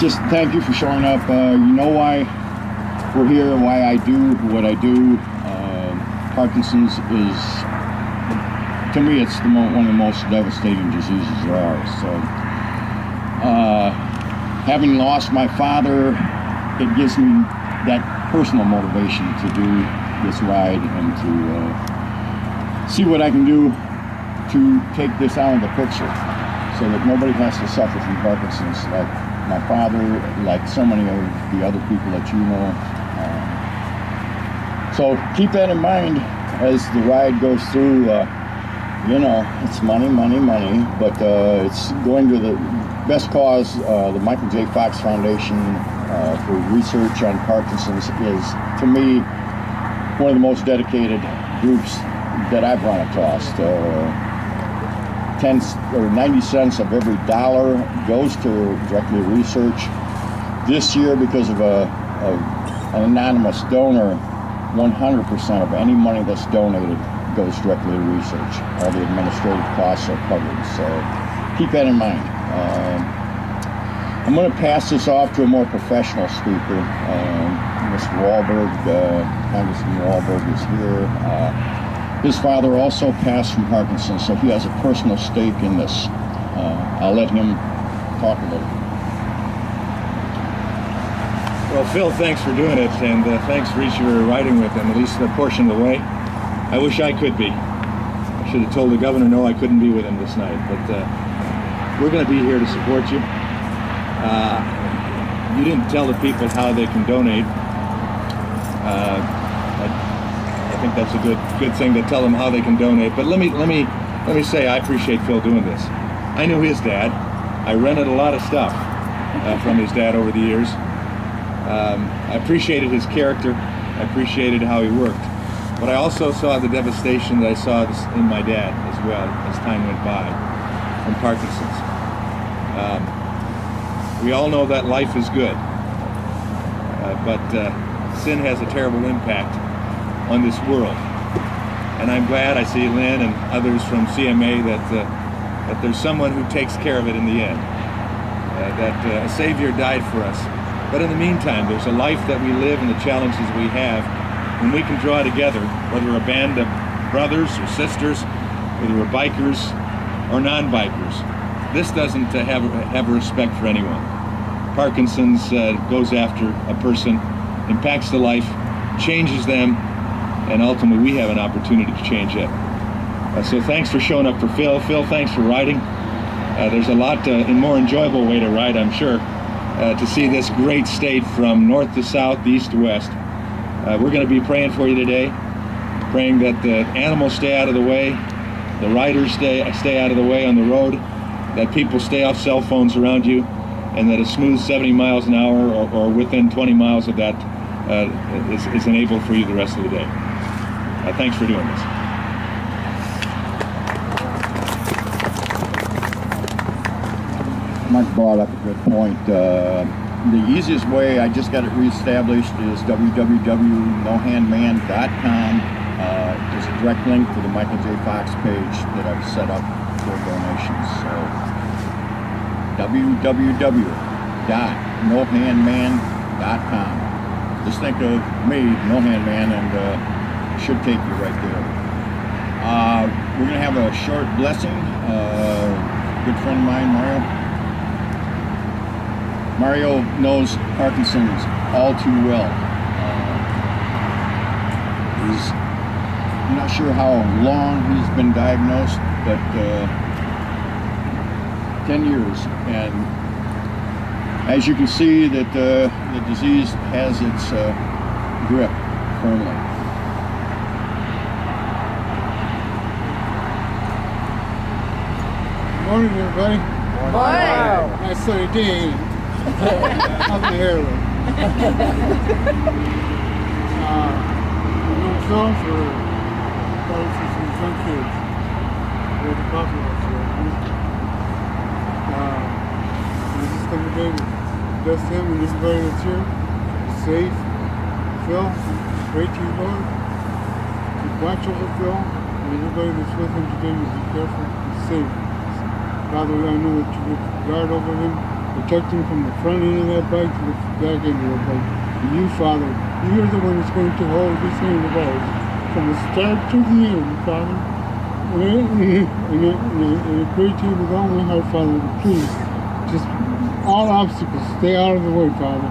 Just thank you for showing up. You know why we're here and why I do what I do. Parkinson's is, to me, it's one of the most devastating diseases there are. So, having lost my father, it gives me that personal motivation to do this ride and to see what I can do to take this out of the picture so that nobody has to suffer from Parkinson's like my father, like so many of the other people that you know. So keep that in mind as the ride goes through. You know, it's money, money, money, but it's going to the best cause. The Michael J. Fox Foundation for research on Parkinson's is, to me, one of the most dedicated groups that I've run across. 10 or 90 cents of every dollar goes directly to research. This year, because of an anonymous donor, 100% of any money that's donated goes directly to research. All the administrative costs are covered, so keep that in mind. I'm going to pass this off to a more professional speaker. Mr. Wahlberg, Congressman Wahlberg is here. His father also passed from Parkinson's, so he has a personal stake in this. I'll let him talk a little. Well, Phil, thanks for doing it, and thanks for each of you riding with him, at least a portion of the way. I wish I could be. I should have told the governor no, I couldn't be with him this night, but we're going to be here to support you. You didn't tell the people how they can donate. I think that's a good thing to tell them how they can donate. But let me say I appreciate Phil doing this. I knew his dad. I rented a lot of stuff from his dad over the years. I appreciated his character. I appreciated how he worked. But I also saw the devastation that I saw in my dad as well as time went by from Parkinson's. We all know that life is good, but sin has a terrible impact on this world. And I'm glad I see Lynn and others from CMA that there's someone who takes care of it in the end, that a Savior died for us. But in the meantime, there's a life that we live and the challenges we have. When we can draw together, whether we're a band of brothers or sisters, whether we're bikers or non-bikers, this doesn't have a respect for anyone. Parkinson's goes after a person, impacts the life, changes them, and ultimately we have an opportunity to change it. So thanks for showing up for Phil. Phil, thanks for riding. There's a lot more enjoyable way to ride, I'm sure, to see this great state from north to south, east to west. We're going to be praying for you today, praying that the animals stay out of the way, the riders stay out of the way on the road, that people stay off cell phones around you, and that a smooth 70 miles an hour or within 20 miles of that is enabled for you the rest of the day. Thanks for doing this. Mike brought up a good point. The easiest way, I just got it reestablished, is www.nohandman.com. There's a direct link to the Michael J. Fox page that I've set up for donations. So www.nohandman.com. Just think of me, No Hand Man, and it should take you right there. We're going to have a short blessing. Good friend of mine, Mario knows Parkinson's all too well. I'm not sure how long he's been diagnosed, but 10 years. And as you can see, that the disease has its grip firmly. Good morning, everybody. Morning. Nice sunny day. How's my hair look? I'm going to film for probably some young kids. We're at the coffee house here. We're just coming today to bless him and everybody that's here. He's safe. Phil, great to you, Lord. Keep watch over Phil and everybody that's with him today. Be careful, be safe. Father, I know that you would guard over him. Protect him from the front end of that bike to the back end of the bike. And you, Father, you're the one that's going to hold this hand of ours from the start to the end, Father. And I pray to you with all my heart, Father, to please, just all obstacles, stay out of the way, Father.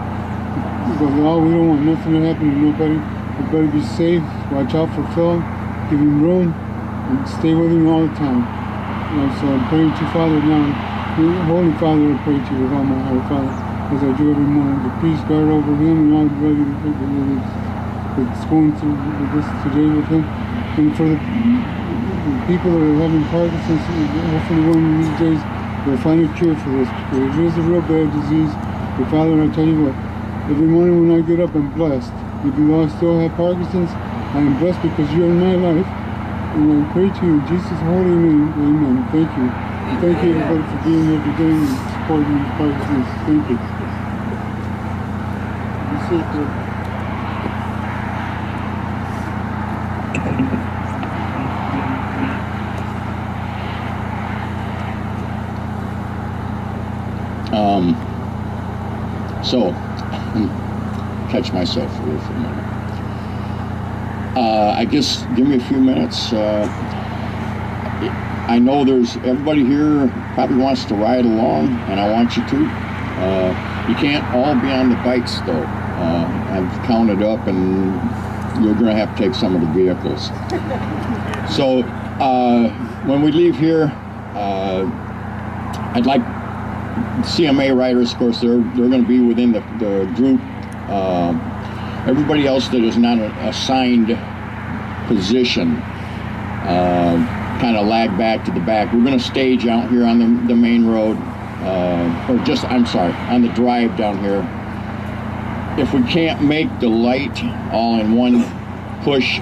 Because we don't want nothing to happen to nobody. Everybody be safe, watch out for Phil, give him room, and stay with him all the time. So I'm praying to you, Father, now. Holy Father, I pray to you with all my heart, Father, as I do every morning, to please guard over him and all the that's going through this today with him. And for the people that are having Parkinson's, hopefully one of these days they'll find a cure for this, because it is a real bad disease. But Father, I tell you what, every morning when I get up, I'm blessed. Even though I still have Parkinson's, I am blessed because you're in my life. And I pray to you in Jesus' holy name, amen. Thank you. Thank you, everybody, for being here today and supporting these Parkinson's. Thank you. Be safe, Lord. So, catch myself here for a minute. I guess give me a few minutes. I know there's everybody here probably wants to ride along, and I want you to. You can't all be on the bikes though. I've counted up, and you're going to have to take some of the vehicles. So when we leave here, I'd like CMA riders, of course, they're going to be within the group. Everybody else that is not an assigned position kind of lag back to the back. We're going to stage out here on the main road, on the drive down here. If we can't make the light all in one push,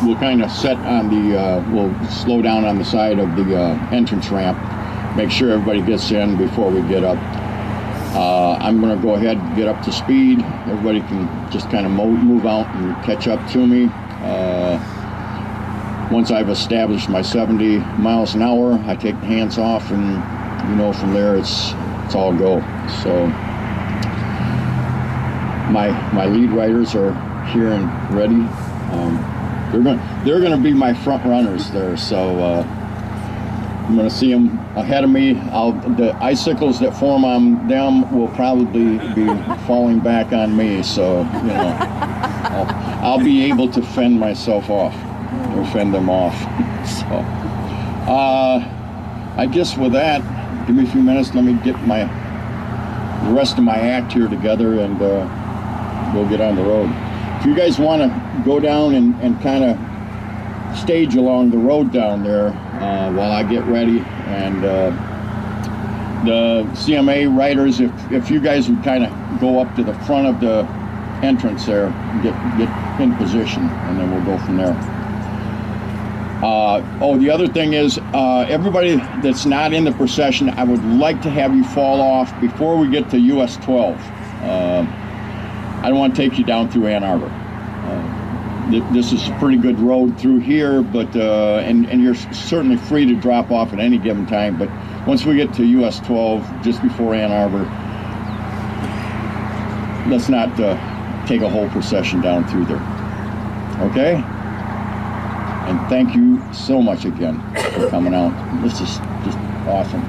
we'll kind of set on we'll slow down on the side of the entrance ramp. Make sure everybody gets in before we get up. I'm going to go ahead and get up to speed. Everybody can just kind of move out and catch up to me. Once I've established my 70 miles an hour, I take the hands off, and from there it's all go. So my lead riders are here and ready. They're going to be my front runners there. So. I'm going to see them ahead of me. The icicles that form on them will probably be falling back on me, so I'll be able to fend myself off, or fend them off. So I guess with that, give me a few minutes. Let me get the rest of my act here together, and we'll get on the road. If you guys want to go down and kind of stage along the road down there while I get ready, and the CMA riders, if you guys would kind of go up to the front of the entrance there, get in position, and then we'll go from there. The other thing is, everybody that's not in the procession, I would like to have you fall off before we get to US 12. I don't want to take you down through Ann Arbor. This is a pretty good road through here, but and you're certainly free to drop off at any given time. But once we get to US 12, just before Ann Arbor, let's not take a whole procession down through there. Okay? And thank you so much again for coming out. This is just awesome.